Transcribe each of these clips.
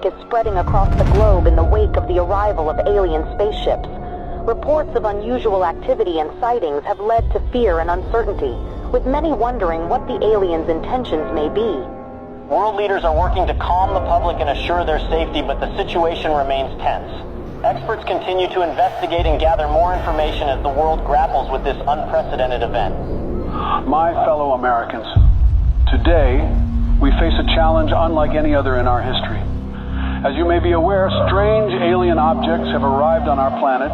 is spreading across the globe in the wake of the arrival of alien spaceships. Reports of unusual activity and sightings have led to fear and uncertainty, with many wondering what the aliens' intentions may be. World leaders are working to calm the public and assure their safety, but the situation remains tense. Experts continue to investigate and gather more information as the world grapples with this unprecedented event. My fellow Americans, today we face a challenge unlike any other in our history. As you may be aware, strange alien objects have arrived on our planet.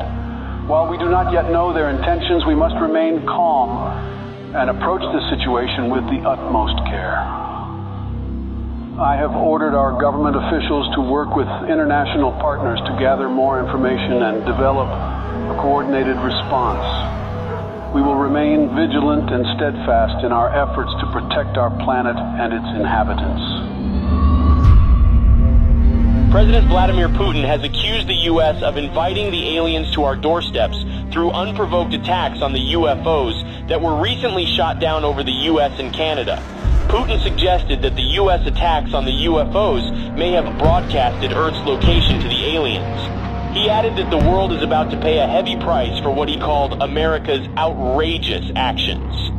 While we do not yet know their intentions, we must remain calm and approach the situation with the utmost care. I have ordered our government officials to work with international partners to gather more information and develop a coordinated response. We will remain vigilant and steadfast in our efforts to protect our planet and its inhabitants. President Vladimir Putin has accused the U.S. of inviting the aliens to our doorsteps through unprovoked attacks on the UFOs that were recently shot down over the U.S. and Canada. Putin suggested that the U.S. attacks on the UFOs may have broadcasted Earth's location to the aliens. He added that the world is about to pay a heavy price for what he called America's outrageous actions.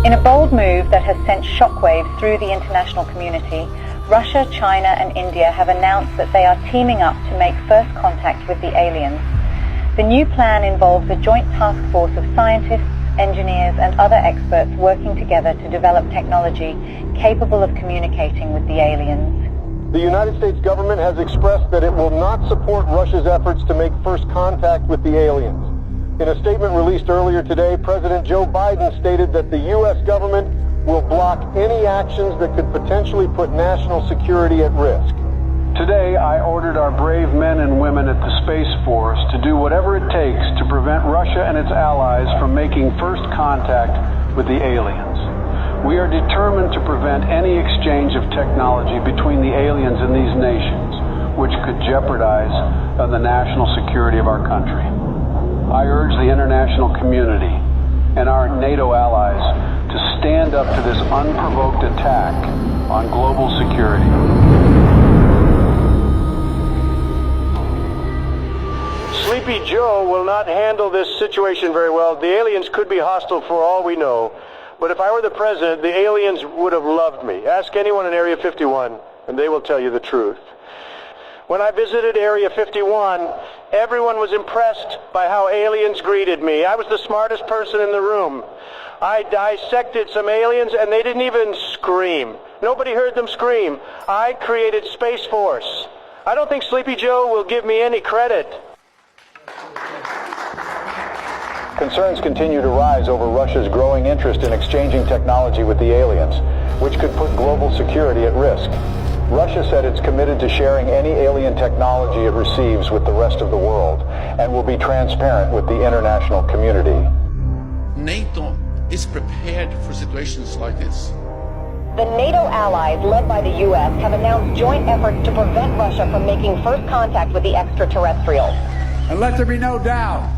In a bold move that has sent shockwaves through the international community, Russia, China and India have announced that they are teaming up to make first contact with the aliens. The new plan involves a joint task force of scientists, engineers and other experts working together to develop technology capable of communicating with the aliens. The United States government has expressed that it will not support Russia's efforts to make first contact with the aliens. In a statement released earlier today, President Joe Biden stated that the U.S. government will block any actions that could potentially put national security at risk. Today, I ordered our brave men and women at the Space Force to do whatever it takes to prevent Russia and its allies from making first contact with the aliens. We are determined to prevent any exchange of technology between the aliens and these nations, which could jeopardize the national security of our country. I urge the international community and our NATO allies to stand up to this unprovoked attack on global security. Sleepy Joe will not handle this situation very well. The aliens could be hostile for all we know. But if I were the president, the aliens would have loved me. Ask anyone in Area 51, and they will tell you the truth. When I visited Area 51, everyone was impressed by how aliens greeted me. I was the smartest person in the room. I dissected some aliens, and they didn't even scream. Nobody heard them scream. I created Space Force. I don't think Sleepy Joe will give me any credit. Concerns continue to rise over Russia's growing interest in exchanging technology with the aliens, which could put global security at risk. Russia said it's committed to sharing any alien technology it receives with the rest of the world and will be transparent with the international community. NATO is prepared for situations like this. The NATO allies, led by the U.S., have announced joint efforts to prevent Russia from making first contact with the extraterrestrials. And let there be no doubt,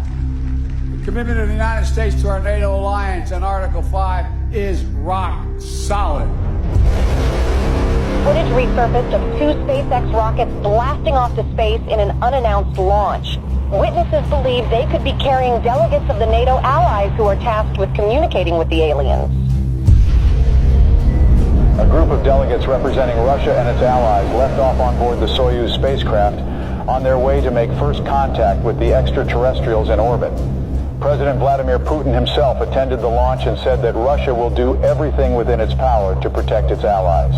the commitment of the United States to our NATO alliance and Article 5 is rock solid. Footage resurfaced of two SpaceX rockets blasting off to space in an unannounced launch. Witnesses believe they could be carrying delegates of the NATO allies who are tasked with communicating with the aliens. A group of delegates representing Russia and its allies left off on board the Soyuz spacecraft on their way to make first contact with the extraterrestrials in orbit. President Vladimir Putin himself attended the launch and said that Russia will do everything within its power to protect its allies.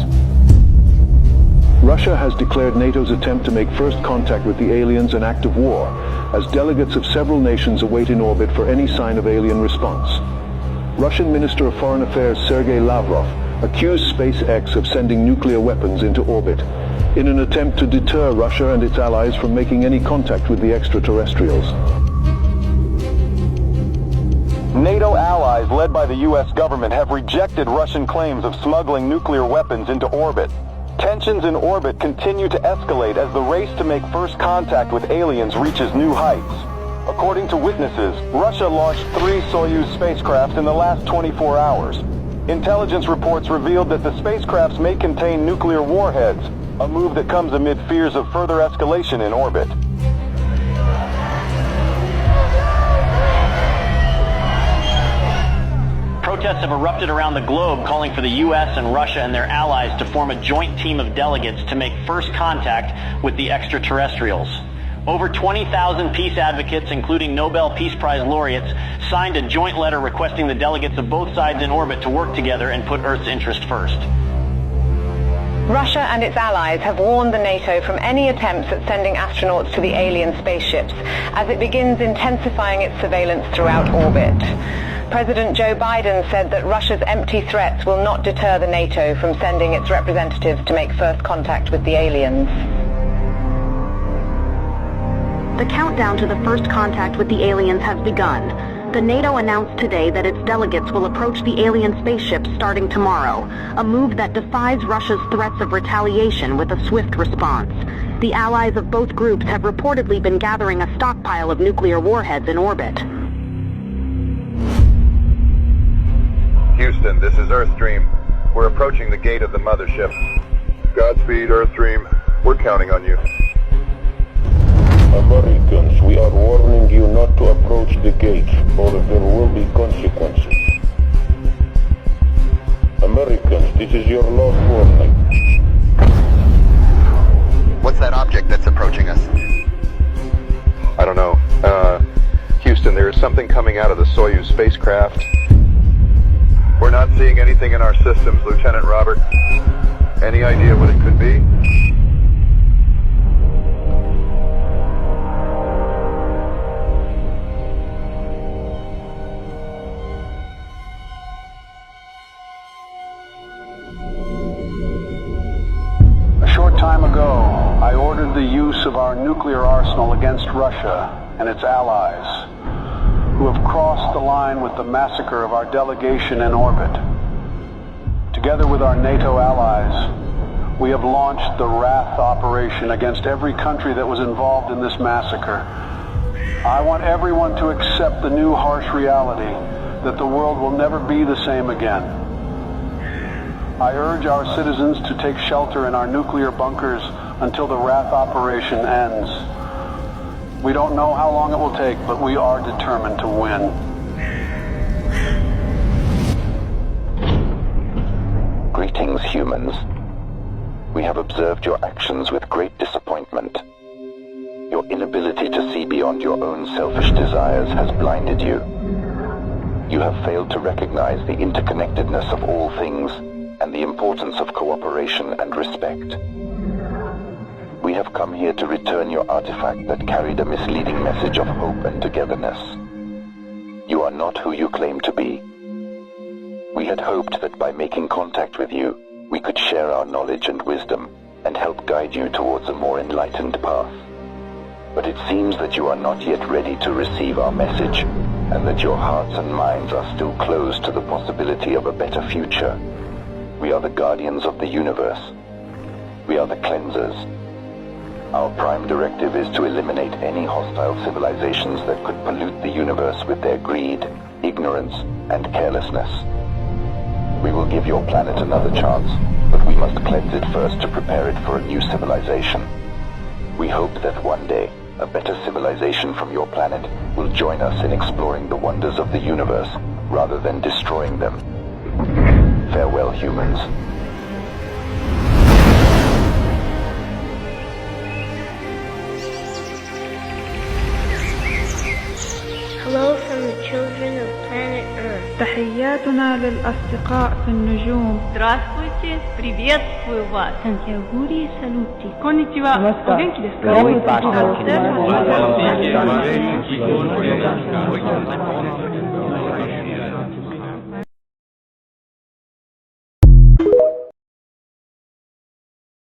Russia has declared NATO's attempt to make first contact with the aliens an act of war, as delegates of several nations await in orbit for any sign of alien response. Russian Minister of Foreign Affairs Sergei Lavrov accused SpaceX of sending nuclear weapons into orbit in an attempt to deter Russia and its allies from making any contact with the extraterrestrials. NATO allies, led by the U.S. government, have rejected Russian claims of smuggling nuclear weapons into orbit. Tensions in orbit continue to escalate as the race to make first contact with aliens reaches new heights. According to witnesses, Russia launched 3 Soyuz spacecraft in the last 24 hours. Intelligence reports revealed that the spacecrafts may contain nuclear warheads, a move that comes amid fears of further escalation in orbit. Protests have erupted around the globe calling for the U.S. and Russia and their allies to form a joint team of delegates to make first contact with the extraterrestrials. Over 20,000 peace advocates, including Nobel Peace Prize laureates, signed a joint letter requesting the delegates of both sides in orbit to work together and put Earth's interest first. Russia and its allies have warned the NATO from any attempts at sending astronauts to the alien spaceships as it begins intensifying its surveillance throughout orbit. President Joe Biden said that Russia's empty threats will not deter the NATO from sending its representatives to make first contact with the aliens. The countdown to the first contact with the aliens has begun. The NATO announced today that its delegates will approach the alien spaceships starting tomorrow, a move that defies Russia's threats of retaliation with a swift response. The allies of both groups have reportedly been gathering a stockpile of nuclear warheads in orbit. Houston, this is Earthstream. We're approaching the gate of the mothership. Godspeed, Earthstream. We're counting on you. Americans, we are warning you not to approach the gate, or there will be consequences. Americans, this is your last warning. What's that object that's approaching us? I don't know. Houston, there is something coming out of the Soyuz spacecraft. We're not seeing anything in our systems, Lieutenant Robert. Any idea what it could be? A short time ago, I ordered the use of our nuclear arsenal against Russia and its allies, who have crossed the line with the massacre of our delegation in orbit. Together with our NATO allies, we have launched the Wrath operation against every country that was involved in this massacre. I want everyone to accept the new harsh reality that the world will never be the same again. I urge our citizens to take shelter in our nuclear bunkers until the Wrath operation ends. We don't know how long it will take, but we are determined to win. Greetings, humans. We have observed your actions with great disappointment. Your inability to see beyond your own selfish desires has blinded you. You have failed to recognize the interconnectedness of all things and the importance of cooperation and respect. We have come here to return your artifact that carried a misleading message of hope and togetherness. You are not who you claim to be. We had hoped that by making contact with you, we could share our knowledge and wisdom and help guide you towards a more enlightened path. But it seems that you are not yet ready to receive our message, and that your hearts and minds are still closed to the possibility of a better future. We are the guardians of the universe. We are the cleansers. Our prime directive is to eliminate any hostile civilizations that could pollute the universe with their greed, ignorance, and carelessness. We will give your planet another chance, but we must cleanse it first to prepare it for a new civilization. We hope that one day, a better civilization from your planet will join us in exploring the wonders of the universe, rather than destroying them. Farewell, humans. Hello from the children of planet Earth. تحياتنا للأصدقاء في النجوم. Здравствуйте, приветствую вас. Сантьягури салюти. Конничева. Оgenki desu ka?